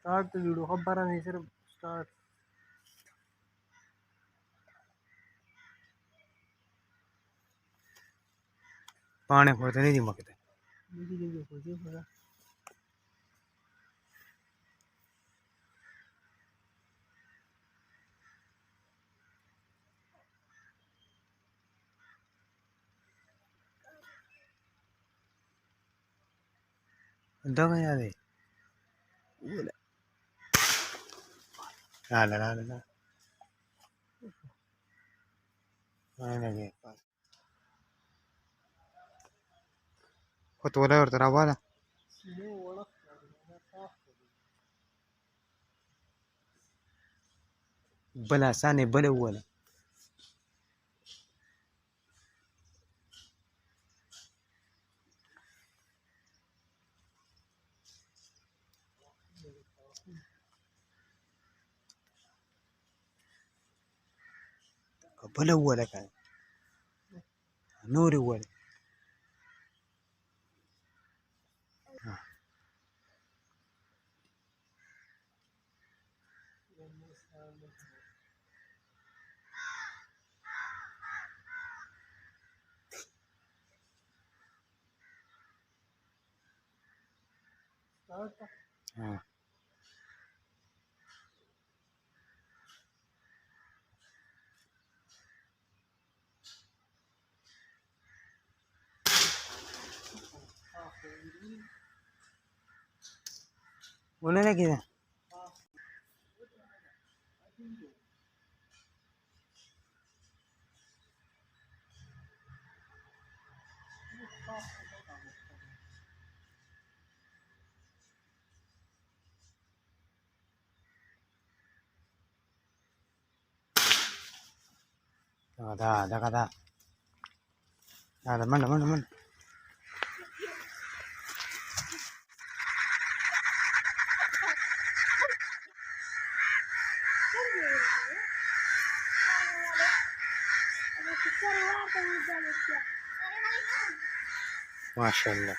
start तो video खबर नहीं सिर्फ स्टार्ट पाने खोते नहीं दिमाग दगा याद है لا لا لا لا ما لقيت خط ولا ترى ولا بلا ثاني بلا ولا بلا ولا كان نوري ولا ولا كذا هذا كذا هذا من ما شاء الله